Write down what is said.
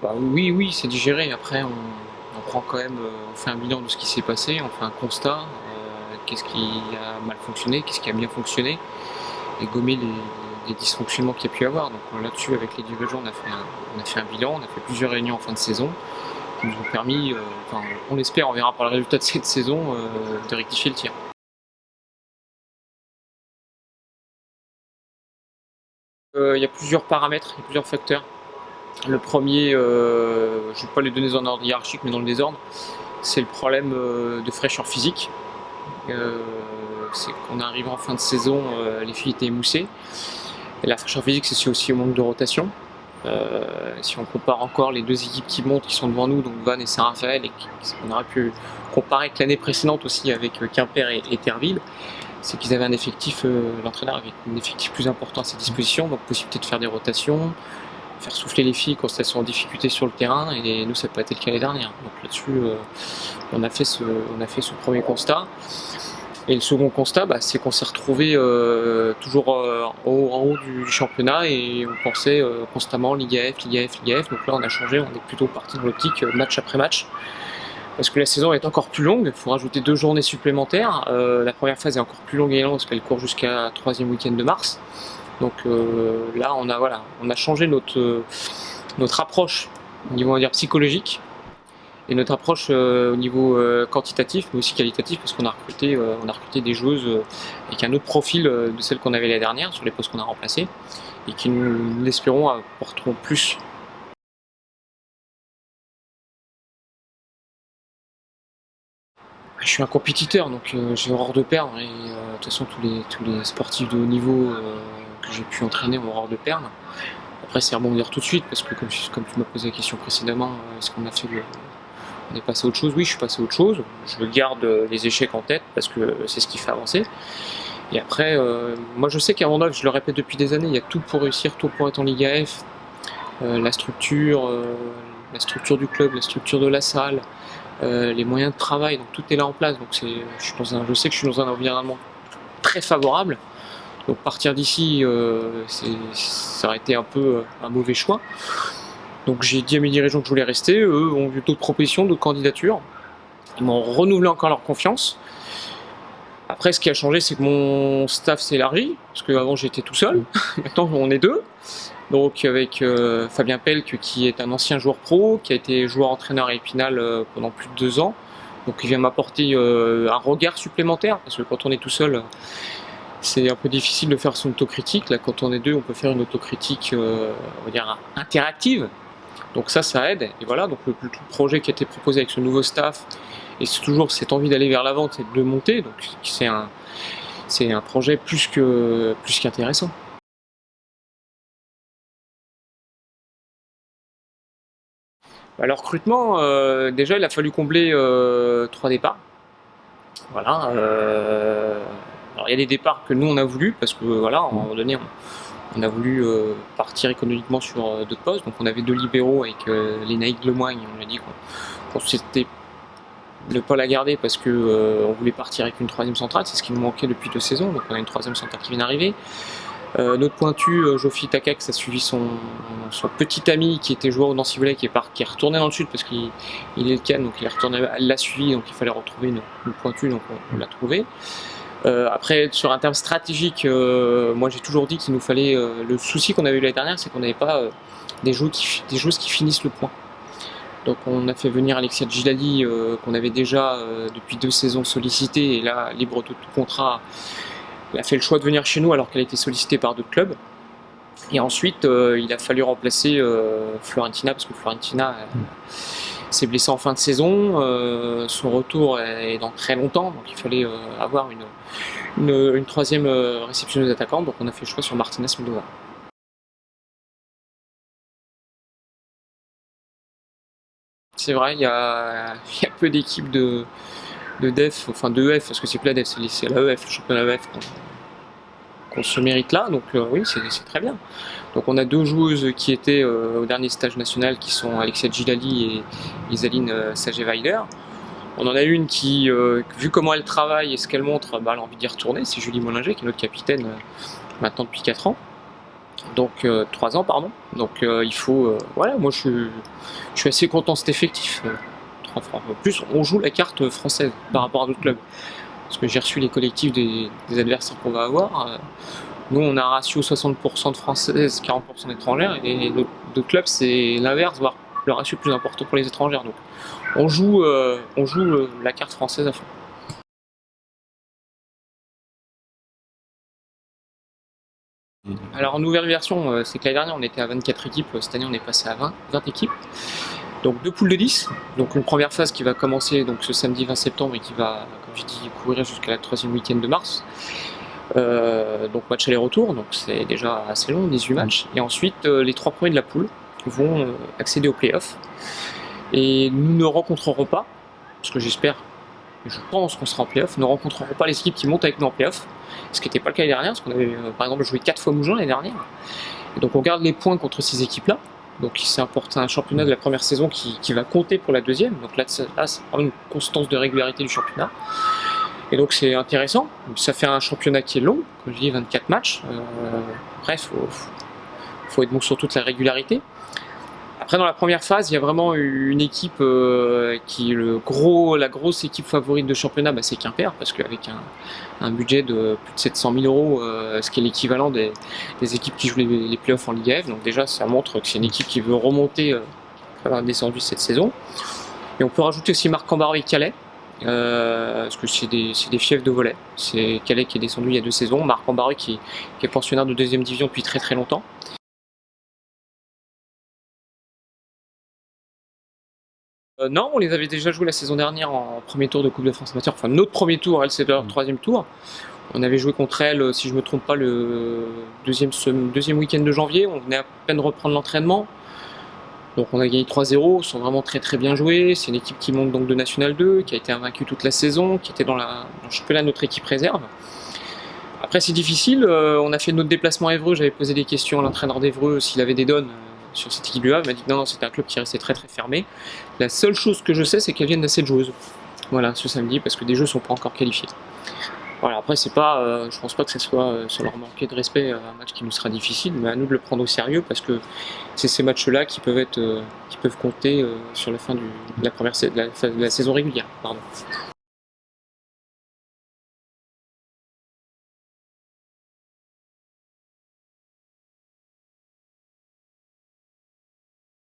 Bah, oui, oui, c'est digéré. Après, on prend quand même, on fait un bilan de ce qui s'est passé, on fait un constat, qu'est-ce qui a mal fonctionné, qu'est-ce qui a bien fonctionné, et gommer les dysfonctionnements qu'il y a pu y avoir. Donc là-dessus, avec les dirigeants, on a fait un bilan, on a fait plusieurs réunions en fin de saison qui nous ont permis, enfin, on l'espère, on verra par le résultat de cette saison, de rectifier le tir. Il y a plusieurs paramètres, il y a plusieurs facteurs. Le premier, je ne vais pas les donner en ordre hiérarchique, mais dans le désordre, c'est le problème de fraîcheur physique. Euh, c'est qu'on arrive en fin de saison, les filles étaient émoussées. Et la fraîcheur physique, c'est aussi au manque de rotation. Si on compare encore les deux équipes qui montent, qui sont devant nous, donc Vannes et Saint-Raphaël, et qu'on aurait pu comparer avec l'année précédente aussi avec Quimper et Terville, c'est qu'ils avaient un effectif, l'entraîneur avait un effectif plus important à sa disposition, donc possibilité de faire des rotations, faire souffler les filles quand elles sont en difficulté sur le terrain, et nous ça n'a pas été le cas l'année dernière. Donc là-dessus, on a fait ce premier constat. Et le second constat, c'est qu'on s'est retrouvé toujours en haut du championnat et on pensait constamment Liga F, Liga F, Liga F. Donc là, on a changé, on est plutôt parti dans l'optique match après match. Parce que la saison est encore plus longue, il faut rajouter 2 journées supplémentaires. La première phase est encore plus longue également parce qu'elle court jusqu'à 3e week-end de mars. Donc là, on a changé notre approche au niveau, on va dire, psychologique et notre approche au niveau quantitatif mais aussi qualitatif parce qu'on a recruté des joueuses avec un autre profil de celles qu'on avait l'année dernière sur les postes qu'on a remplacés et qui nous l'espérons apporteront plus. Je suis un compétiteur donc j'ai horreur de perdre et de toute façon tous les sportifs de haut niveau que j'ai pu entraîner ont horreur de perdre. Après c'est rebondir tout de suite parce que comme tu m'as posé la question précédemment, est-ce qu'on a fait on est passé à autre chose? Oui, je suis passé à autre chose. Je garde les échecs en tête parce que c'est ce qui fait avancer. Et après, moi je sais qu'à Randolph, je le répète depuis des années, il y a tout pour réussir, tout pour être en Liga F. La structure du club, la structure de la salle, les moyens de travail, donc tout est là en place. Donc je sais que je suis dans un environnement très favorable. Donc partir d'ici, ça aurait été un peu un mauvais choix. Donc j'ai dit à mes dirigeants que je voulais rester. Eux ont eu d'autres propositions, d'autres candidatures. Ils m'ont renouvelé encore leur confiance. Après, ce qui a changé, c'est que mon staff s'est élargi, parce qu'avant j'étais tout seul. Maintenant, on est deux. Donc avec Fabien Pelk, qui est un ancien joueur pro, qui a été joueur-entraîneur à Épinal pendant plus de 2 ans. Donc il vient m'apporter un regard supplémentaire, parce que quand on est tout seul, c'est un peu difficile de faire son autocritique. Là, quand on est deux, on peut faire une autocritique, on va dire, interactive. Donc ça aide. Et voilà, donc le projet qui a été proposé avec ce nouveau staff, et c'est toujours cette envie d'aller vers l'avant, c'est de le monter. Donc c'est un projet plus qu'intéressant. Alors recrutement, déjà il a fallu combler 3 départs. Voilà. Alors il y a des départs que nous on a voulu parce que voilà, à un moment donné on a voulu partir économiquement sur d'autres postes. Donc on avait 2 libéraux avec Lénaïque Lemoigne. On a dit qu'on s'était ne pas la garder parce que on voulait partir avec une 3e centrale. C'est ce qui nous manquait depuis 2 saisons. Donc on a une 3e centrale qui vient d'arriver. Notre pointu, Jofi Takax, a suivi son petit ami qui était joueur au Nancy Volley, qui est retourné dans le sud parce qu'il est le Cannes, donc elle l'a suivi, donc il fallait retrouver une pointue, donc on l'a trouvé. Après, sur un terme stratégique, moi j'ai toujours dit qu'il nous fallait. Le souci qu'on avait eu l'année dernière, c'est qu'on n'avait pas des joueuses qui finissent le point. Donc on a fait venir Alexia Gilali, qu'on avait déjà depuis 2 saisons sollicité, et là, libre de tout contrat. Elle a fait le choix de venir chez nous alors qu'elle a été sollicitée par d'autres clubs. Et ensuite, il a fallu remplacer Florentina parce que Florentina s'est blessée en fin de saison. Son retour est dans très longtemps, donc il fallait avoir une 3e réceptionneuse attaquante. Donc on a fait le choix sur Martinez Medova. C'est vrai, il y a peu d'équipes de DEF, enfin de EF, parce que c'est plus la DEF, c'est la EF, le championnat EF qu'on se mérite là, donc oui, c'est très bien. Donc on a 2 joueuses qui étaient au dernier stage national, qui sont Alexia Gilali et Isaline Saget-Weiler. On en a une qui, vu comment elle travaille et ce qu'elle montre, elle a envie d'y retourner, c'est Julie Mollinger, qui est notre capitaine maintenant depuis 4 ans. Donc 3 ans, pardon. Donc il faut, voilà, moi je suis assez content de cet effectif. En plus, on joue la carte française par rapport à d'autres clubs. Parce que j'ai reçu les collectifs des adversaires qu'on va avoir. Nous, on a un ratio 60% de françaises, 40% d'étrangères, et d'autres clubs, c'est l'inverse, voire le ratio plus important pour les étrangères. Donc, on joue la carte française à fond. Alors, en nouvelle version, c'est que l'année dernière, on était à 24 équipes. Cette année, on est passé à 20 équipes. Donc, 2 poules de 10. Donc, une première phase qui va commencer donc, ce samedi 20 septembre et qui va, comme j'ai dit, courir jusqu'à la 3e week-end de mars. Donc match aller-retour, donc c'est déjà assez long, 18 matchs. Et ensuite, les 3 premiers de la poule vont accéder aux playoffs. Et nous ne rencontrerons pas, parce que j'espère, je pense qu'on sera en playoff, ne rencontrerons pas les équipes qui montent avec nous en playoff, ce qui n'était pas le cas l'année dernière, parce qu'on avait par exemple joué 4 fois Mougins l'année dernière. Et donc on garde les points contre ces équipes-là. Donc c'est un championnat de la première saison qui va compter pour la deuxième. Donc là c'est vraiment une constance de régularité du championnat. Et donc c'est intéressant, ça fait un championnat qui est long, comme je dis 24 matchs, après faut être bon sur toute la régularité. Après dans la première phase, il y a vraiment une équipe qui est la grosse équipe favorite de championnat, c'est Quimper, parce qu'avec un budget de plus de 700 000 euros, ce qui est l'équivalent des équipes qui jouent les playoffs en Ligue F, donc déjà ça montre que c'est une équipe qui veut remonter après avoir descendu cette saison. Et on peut rajouter aussi Marc-en-Barœul et Calais, parce que c'est des fiefs de volley. C'est Calais qui est descendu il y a 2 saisons, Marc-en-Barœul qui est pensionnaire de 2e division depuis très très longtemps. Non, on les avait déjà joués la saison dernière en premier tour de Coupe de France Amateur, enfin notre premier tour, elle c'est leur 3e tour. On avait joué contre elle, si je me trompe pas, le deuxième week-end de janvier, on venait à peine reprendre l'entraînement. Donc on a gagné 3-0, ils sont vraiment très très bien joués. C'est une équipe qui monte donc de National 2, qui a été invaincue toute la saison, qui était dans le championnat de notre équipe réserve. Après c'est difficile, on a fait notre déplacement à Évreux, j'avais posé des questions à l'entraîneur d'Évreux s'il avait des donnes sur cette équipe-là, il m'a dit que non, c'était un club qui restait très très fermé. La seule chose que je sais, c'est qu'elles viennent d'assez de joueuses. Voilà, ce samedi, parce que des jeux ne sont pas encore qualifiés. Voilà, après c'est pas, je pense pas que ce soit sans leur manquer de respect un match qui nous sera difficile, mais à nous de le prendre au sérieux parce que c'est ces matchs-là qui peuvent compter sur la fin de la saison régulière. Pardon.